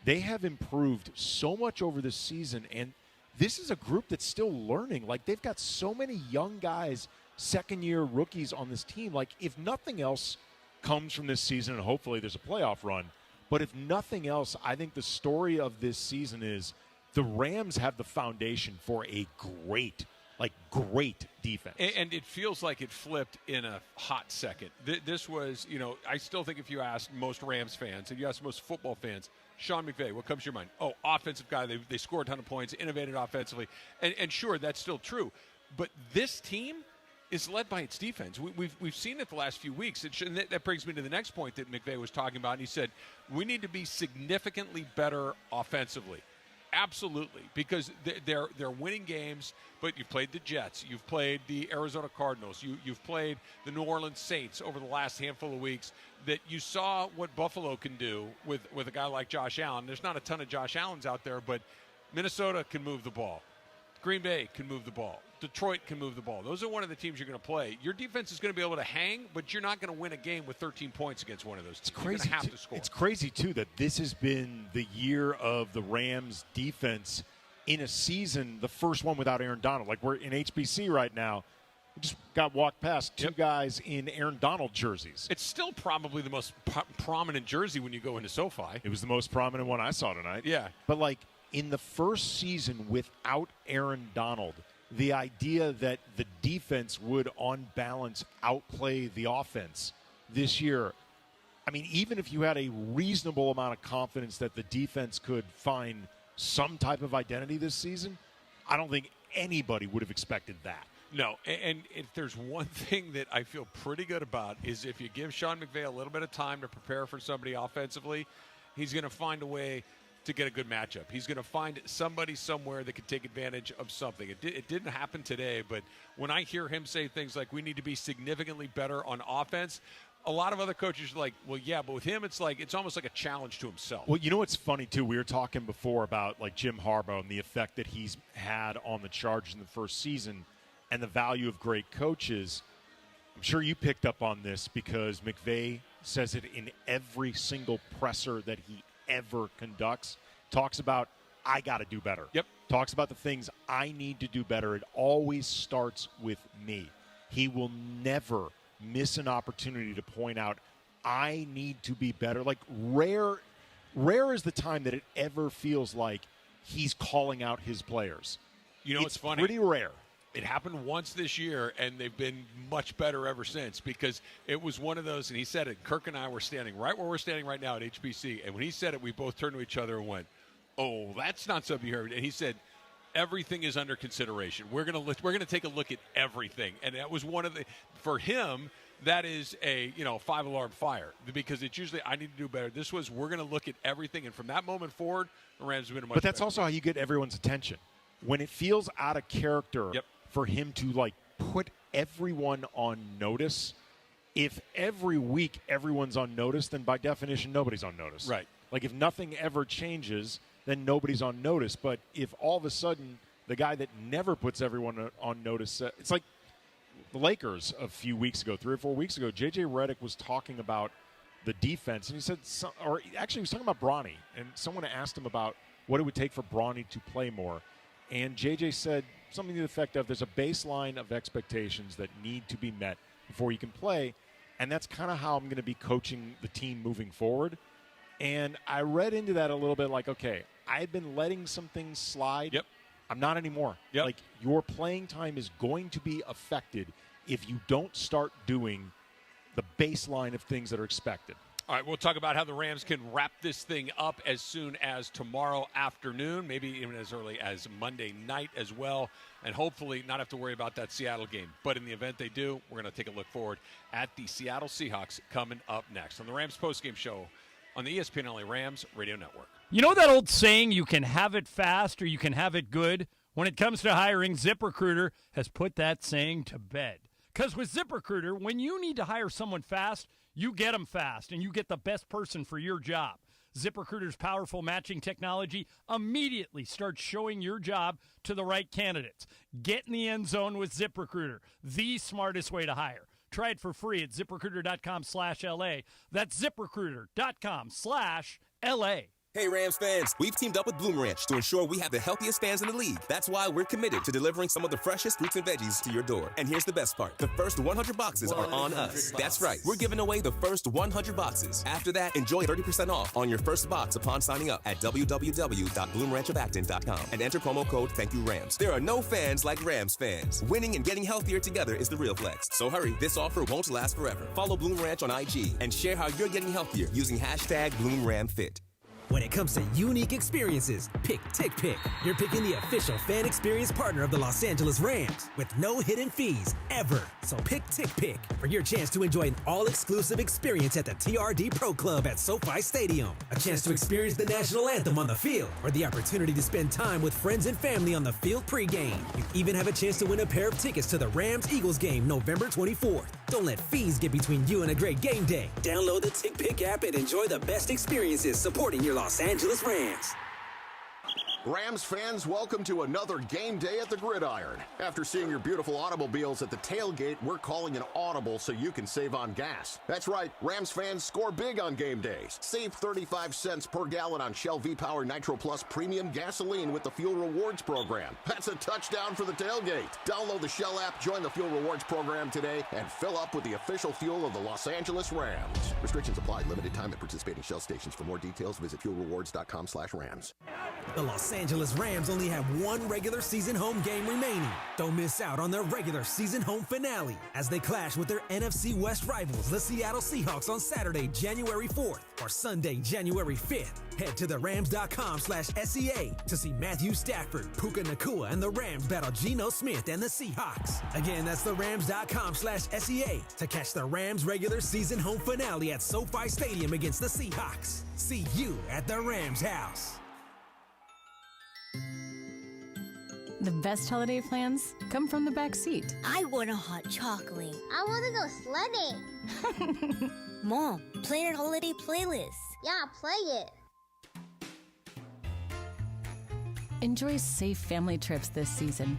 they have improved so much over this season. And this is a group that's still learning. Like, they've got so many young guys, second-year rookies on this team. Like, if nothing else comes from this season, and hopefully there's a playoff run, but if nothing else, I think the story of this season is the Rams have the foundation for a great like great defense. And it feels like it flipped in a hot second. This was, I still think if you ask most Rams fans and you ask most football fans, Sean McVay, what comes to your mind? Oh, offensive guy. They scored a ton of points, innovated offensively. And sure, that's still true. But this team is led by its defense. We've seen it the last few weeks. And that brings me to the next point that McVay was talking about. And he said, we need to be significantly better offensively. Absolutely, because they're winning games, but you've played the Jets, you've played the Arizona Cardinals, you've played the New Orleans Saints over the last handful of weeks, that you saw what Buffalo can do with a guy like Josh Allen. There's not a ton of Josh Allens out there, but Minnesota can move the ball. Green Bay can move the ball. Detroit can move the ball. Those are one of the teams you're going to play. Your defense is going to be able to hang, but you're not going to win a game with 13 points against one of those teams. You're going to have to score. It's crazy, too, that this has been the year of the Rams' defense in a season, the first one without Aaron Donald. Like, we're in HBC right now. We just got walked past two guys in Aaron Donald jerseys. It's still probably the most prominent jersey when you go into SoFi. It was the most prominent one I saw tonight. Yeah. But, like, in the first season without Aaron Donald, the idea that the defense would, on balance, outplay the offense this year, I mean, even if you had a reasonable amount of confidence that the defense could find some type of identity this season, I don't think anybody would have expected that. No, and if there's one thing that I feel pretty good about is if you give Sean McVay a little bit of time to prepare for somebody offensively, he's going to find a way to get a good matchup. He's going to find somebody somewhere that could take advantage of something. It didn't happen today, but when I hear him say things like we need to be significantly better on offense, a lot of other coaches are like, well, yeah, but with him, it's almost like a challenge to himself. Well, you know what's funny, too? We were talking before about, like, Jim Harbaugh and the effect that he's had on the Chargers in the first season and the value of great coaches. I'm sure you picked up on this because McVay says it in every single presser that he ever conducts. Talks about, I got to do better. Yep. Talks about the things I need to do better. It always starts with me. He will never miss an opportunity to point out, I need to be better. Like, rare is the time that it ever feels like he's calling out his players. You know, it's funny. Pretty rare. It happened once this year, and they've been much better ever since because it was one of those, and he said it, Kirk and I were standing right where we're standing right now at HBC, and when he said it, we both turned to each other and went, oh, that's not something you heard. And he said, everything is under consideration. We're going to take a look at everything. And that was one of the, for him, that is a 5-alarm fire because it's usually I need to do better. This was we're going to look at everything, and from that moment forward, the Rams have been a much But that's better. also how you get everyone's attention. When it feels out of character for him to, like, put everyone on notice, if every week everyone's on notice, then by definition nobody's on notice. Right. Like, if nothing ever changes, then nobody's on notice. But if all of a sudden the guy that never puts everyone on notice, it's like the Lakers a few weeks ago, 3 or 4 weeks ago, J.J. Redick was talking about the defense, and he said, or actually he was talking about Bronny, and someone asked him about what it would take for Bronny to play more. And J.J. said something to the effect of there's a baseline of expectations that need to be met before you can play, and that's kind of how I'm going to be coaching the team moving forward. And I read into that a little bit like, okay, I've been letting some things slide. Yep. I'm not anymore. Yep. Like, your playing time is going to be affected if you don't start doing the baseline of things that are expected. All right, we'll talk about how the Rams can wrap this thing up as soon as tomorrow afternoon, maybe even as early as Monday night as well, and hopefully not have to worry about that Seattle game. But in the event they do, we're going to take a look forward at the Seattle Seahawks coming up next on the Rams postgame show on the ESPN LA Rams Radio Network. You know that old saying, you can have it fast or you can have it good? When it comes to hiring, ZipRecruiter has put that saying to bed. Because with ZipRecruiter, when you need to hire someone fast, you get them fast, and you get the best person for your job. ZipRecruiter's powerful matching technology immediately starts showing your job to the right candidates. Get in the end zone with ZipRecruiter, the smartest way to hire. Try it for free at ZipRecruiter.com/LA. That's ZipRecruiter.com/LA. Hey Rams fans, we've teamed up with Bloom Ranch to ensure we have the healthiest fans in the league. That's why we're committed to delivering some of the freshest fruits and veggies to your door. And here's the best part. The first 100 boxes are on us. That's right. We're giving away the first 100 boxes. After that, enjoy 30% off on your first box upon signing up at www.bloomranchofacton.com and enter promo code ThankYouRams. There are no fans like Rams fans. Winning and getting healthier together is the real flex. So hurry, this offer won't last forever. Follow Bloom Ranch on IG and share how you're getting healthier using hashtag BloomRamFit. When it comes to unique experiences, pick TickPick. You're picking the official fan experience partner of the Los Angeles Rams with no hidden fees ever. So pick TickPick for your chance to enjoy an all-exclusive experience at the TRD Pro Club at SoFi Stadium. A chance to experience the national anthem on the field or the opportunity to spend time with friends and family on the field pregame. You even have a chance to win a pair of tickets to the Rams-Eagles game November 24th. Don't let fees get between you and a great game day. Download the TickPick app and enjoy the best experiences supporting your Los Angeles Rams. Rams fans, welcome to another game day at the Gridiron. After seeing your beautiful automobiles at the tailgate, we're calling an audible so you can save on gas. That's right, Rams fans score big on game days. Save 35 cents per gallon on Shell V-Power Nitro Plus Premium Gasoline with the Fuel Rewards program. That's a touchdown for the tailgate. Download the Shell app, join the Fuel Rewards program today, and fill up with the official fuel of the Los Angeles Rams. Restrictions apply. Limited time at participating Shell stations. For more details, visit fuelrewards.com/Rams. The Los Angeles Rams only have one regular season home game remaining. Don't miss out on their regular season home finale as they clash with their NFC West rivals, the Seattle Seahawks, on Saturday, January 4th or Sunday, January 5th. Head to therams.com/SEA to see Matthew Stafford, Puka Nacua, and the Rams battle Geno Smith and the Seahawks. Again, that's therams.com/SEA to catch the Rams regular season home finale at SoFi Stadium against the Seahawks. See you at the Rams house. The best holiday plans come from the back seat. I want a hot chocolate. I want to go sledding. Mom, play our holiday playlist. Yeah, play it. Enjoy safe family trips this season.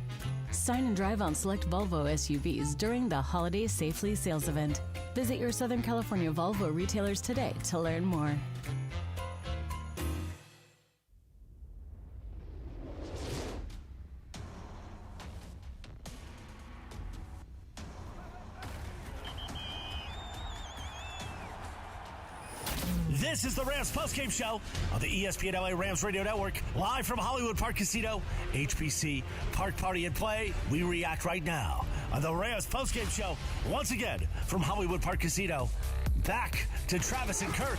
Sign and drive on select Volvo SUVs during the Holiday Safely sales event. Visit your Southern California Volvo retailers today to learn more. This is the Rams postgame show on the ESPN LA Rams Radio Network, live from Hollywood Park Casino, HPC Park Party and Play. We react right now on the Rams postgame show, once again from Hollywood Park Casino. Back to Travis and Kirk.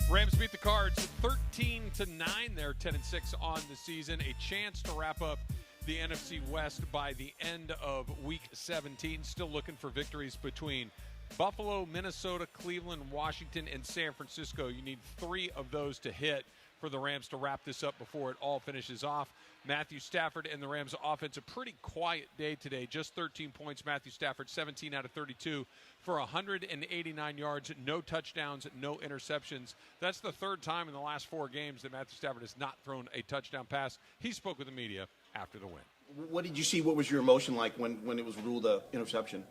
Rams beat the Cards 13-9. They're 10-6 on the season. A chance to wrap up the NFC West by the end of Week 17. Still looking for victories between Buffalo, Minnesota, Cleveland, Washington, and San Francisco. You need 3 of those to hit for the Rams to wrap this up before it all finishes off. Matthew Stafford and the Rams offense, a pretty quiet day today. Just 13 points. Matthew Stafford, 17 out of 32 for 189 yards, no touchdowns, no interceptions. That's the third time in the last 4 games that Matthew Stafford has not thrown a touchdown pass. He spoke with the media after the win. What did you see? What was your emotion like when it was ruled an interception?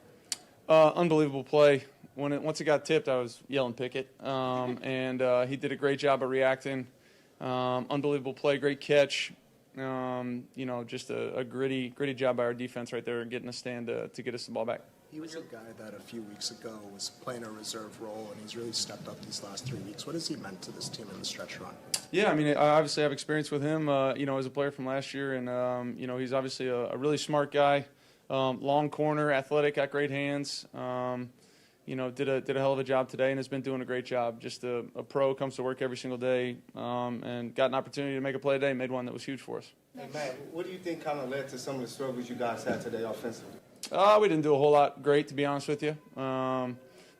Unbelievable play. Once it got tipped, I was yelling Pickett. And he did a great job of reacting. Unbelievable play, great catch. Just a gritty job by our defense right there, getting a stand to get us the ball back. He was a guy that a few weeks ago was playing a reserve role, and he's really stepped up these last 3 weeks. What has he meant to this team in the stretch run? Yeah, I mean, I obviously have experience with him, as a player from last year, and, he's obviously a really smart guy. Long corner, athletic, got great hands. Did a hell of a job today and has been doing a great job. Just a pro, comes to work every single day, and got an opportunity to make a play today, made one that was huge for us. Hey, Matt, what do you think kind of led to some of the struggles you guys had today offensively? We didn't do a whole lot great, to be honest with you.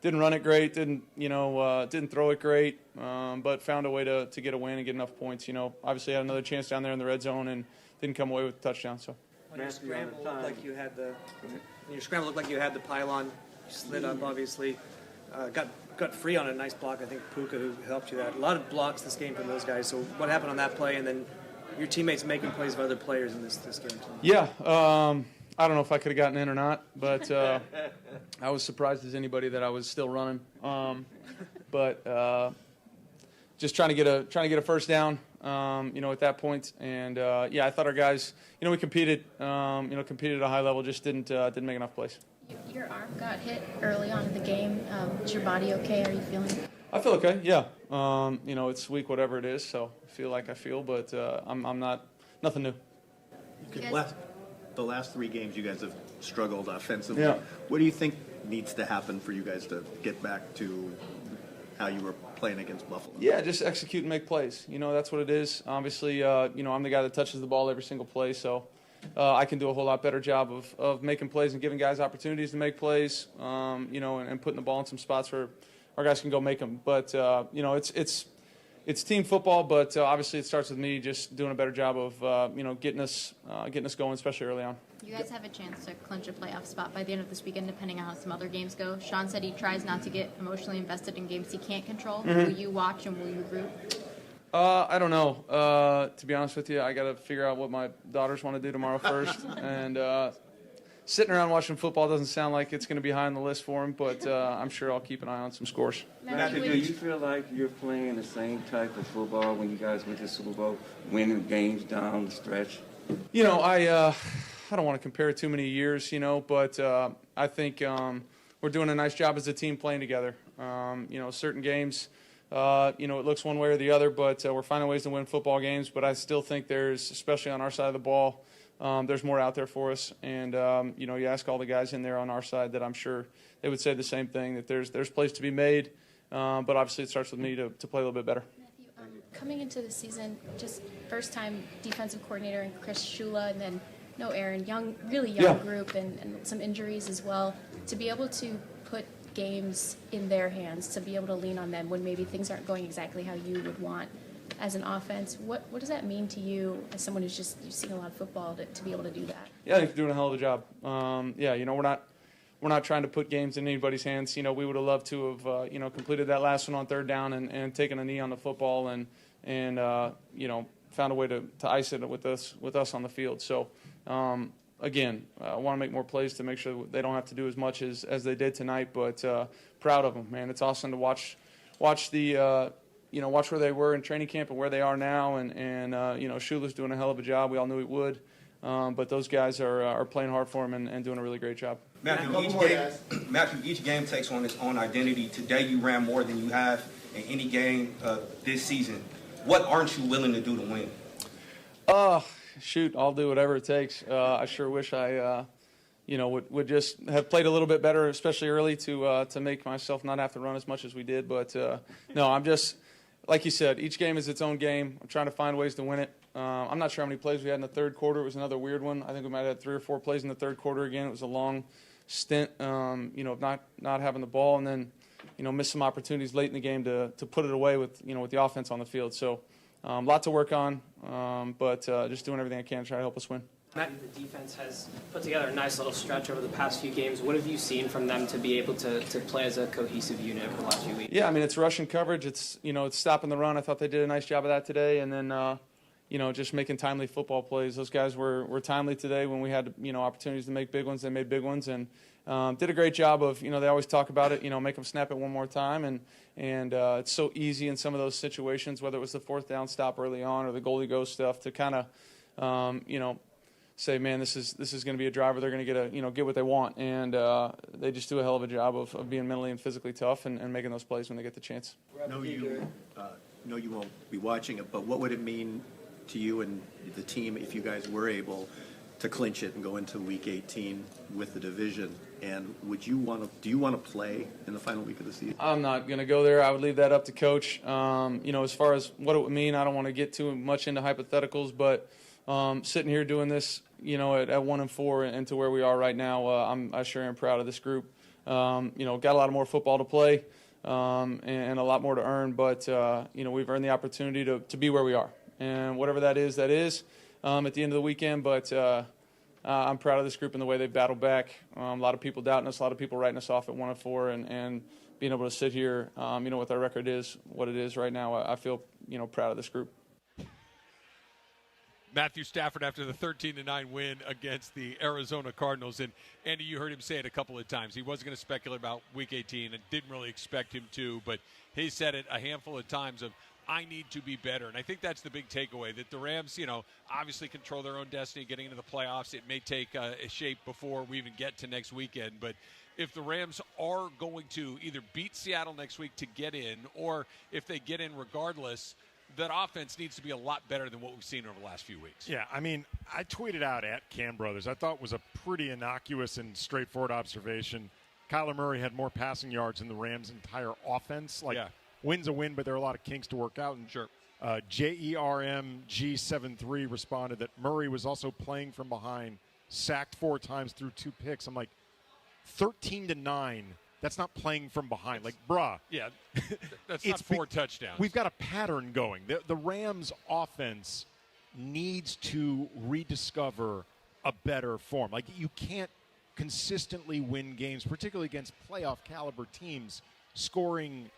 Didn't run it great, didn't throw it great, but found a way to get a win and get enough points. Obviously had another chance down there in the red zone and didn't come away with a touchdown. So. When your scramble looked like you had the pylon, you slid up obviously, got free on a nice block. I think Puka who helped you that. A lot of blocks this game from those guys. So what happened on that play, and then your teammates making plays of other players in this game too? Yeah, I don't know if I could have gotten in or not, but I was surprised as anybody that I was still running. just trying to get a first down, at that point. And I thought our guys, we competed, competed at a high level, just didn't make enough plays. Your arm got hit early on in the game. Is your body okay? How are you feeling? I feel okay. Yeah. It's week whatever it is, so I feel like I feel, but I'm not nothing new. The last 3 games you guys have struggled offensively. Yeah. What do you think needs to happen for you guys to get back to how you were playing against Buffalo? Yeah, just execute and make plays. That's what it is. Obviously, I'm the guy that touches the ball every single play, so I can do a whole lot better job of making plays and giving guys opportunities to make plays, and putting the ball in some spots where our guys can go make them. But, it's team football, but obviously it starts with me just doing a better job of, getting us going, especially early on. You guys have a chance to clinch a playoff spot by the end of this weekend, depending on how some other games go. Sean said he tries not to get emotionally invested in games he can't control. Mm-hmm. Will you watch and will you root? I don't know. To be honest with you, I got to figure out what my daughters want to do tomorrow first. And sitting around watching football doesn't sound like it's going to be high on the list for them, but I'm sure I'll keep an eye on some scores. Matthew, do you feel like you're playing the same type of football when you guys went to the Super Bowl, winning games down the stretch? I don't want to compare too many years, but I think we're doing a nice job as a team playing together. Certain games, it looks one way or the other, but we're finding ways to win football games. But I still think there's, especially on our side of the ball, there's more out there for us. And, you ask all the guys in there on our side that I'm sure they would say the same thing, that there's plays to be made. But obviously it starts with me to play a little bit better. Matthew, coming into the season, just first-time defensive coordinator and Chris Shula, and then no Aaron, really young group, and some injuries as well. To be able to put games in their hands, to be able to lean on them when maybe things aren't going exactly how you would want as an offense, what does that mean to you as someone who's you've seen a lot of football to be able to do that? Yeah, I think you're doing a hell of a job. We're not trying to put games in anybody's hands. We would have loved to have completed that last one on third down and taken a knee on the football and found a way to ice it with us on the field. So. Again, I want to make more plays to make sure they don't have to do as much as they did tonight, but proud of them, man. It's awesome to watch watch where they were in training camp and where they are now, and Shula's doing a hell of a job. We all knew he would, but those guys are playing hard for him and doing a really great job. Matthew, each game takes on its own identity. Today you ran more than you have in any game this season. What aren't you willing to do to win? Shoot, I'll do whatever it takes. I sure wish I, would just have played a little bit better, especially early, to make myself not have to run as much as we did. But no, I'm just, like you said, each game is its own game. I'm trying to find ways to win it. I'm not sure how many plays we had in the third quarter. It was another weird one. I think we might have had 3 or 4 plays in the third quarter again. It was a long stint, of not having the ball, and then, missed some opportunities late in the game to put it away with the offense on the field. So. Lot to work on, but just doing everything I can to try to help us win. Matthew, the defense has put together a nice little stretch over the past few games. What have you seen from them to be able to play as a cohesive unit over the last few weeks? Yeah, it's rushing coverage. It's it's stopping the run. I thought they did a nice job of that today, and then just making timely football plays. Those guys were timely today when we had opportunities to make big ones. They made big ones, and did a great job of they always talk about it. Make them snap it one more time, and it's so easy in some of those situations, whether it was the 4th down stop early on or the goalie go stuff, to kind of say, man, this is going to be a driver. They're going to get what they want, and they just do a hell of a job of being mentally and physically tough and making those plays when they get the chance. No, you won't be watching it, but what would it mean to you and the team if you guys were able to clinch it and go into Week 18 with the division? And do you want to play in the final week of the season? I'm not going to go there. I would leave that up to Coach. As far as what it would mean, I don't want to get too much into hypotheticals, but sitting here doing this, at 1-4 and to where we are right now, I sure am proud of this group. Got a lot more football to play and a lot more to earn, but we've earned the opportunity to be where we are, and whatever that is at the end of the weekend. But I'm proud of this group and the way they've battled back. A lot of people doubting us, a lot of people writing us off at 1-4, and being able to sit here, with our record is what it is right now. I feel, proud of this group. Matthew Stafford after the 13-9 win against the Arizona Cardinals. And, Andy, you heard him say it a couple of times. He wasn't going to speculate about Week 18 and didn't really expect him to, but he said it a handful of times of I need to be better. And I think that's the big takeaway, that the Rams, obviously control their own destiny getting into the playoffs. It may take a shape before we even get to next weekend. But if the Rams are going to either beat Seattle next week to get in, or if they get in regardless, that offense needs to be a lot better than what we've seen over the last few weeks. Yeah, I mean, I tweeted out at Cam Brothers, I thought it was a pretty innocuous and straightforward observation. Kyler Murray had more passing yards than the Rams' entire offense. Win's a win, but there are a lot of kinks to work out. And sure. JERMG73 responded that Murray was also playing from behind, sacked 4 times, threw 2 picks. I'm like, 13-9. That's not playing from behind. Bruh. Yeah, that's not 4 touchdowns. We've got a pattern going. The Rams' offense needs to rediscover a better form. You can't consistently win games, particularly against playoff-caliber teams, scoring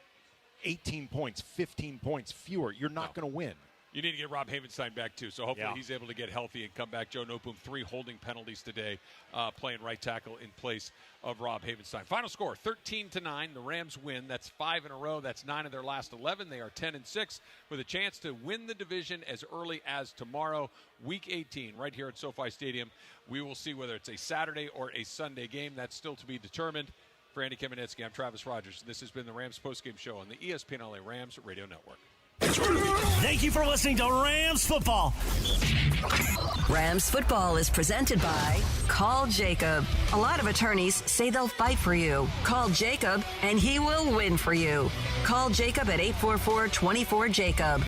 18 points, 15 points fewer. You're not going to win. You need to get Rob Havenstein back, too, so hopefully he's able to get healthy and come back. Joe Noteboom, 3 holding penalties today, playing right tackle in place of Rob Havenstein. Final score, 13-9. The Rams win. That's 5 in a row. That's 9 of their last 11. They are 10-6 with a chance to win the division as early as tomorrow, Week 18, right here at SoFi Stadium. We will see whether it's a Saturday or a Sunday game. That's still to be determined. For Andy Kamenetzky, I'm Travis Rogers. This has been the Rams postgame show on the ESPN LA Rams Radio Network. Thank you for listening to Rams Football. Rams Football is presented by Call Jacob. A lot of attorneys say they'll fight for you. Call Jacob and he will win for you. Call Jacob at 844-24-JACOB.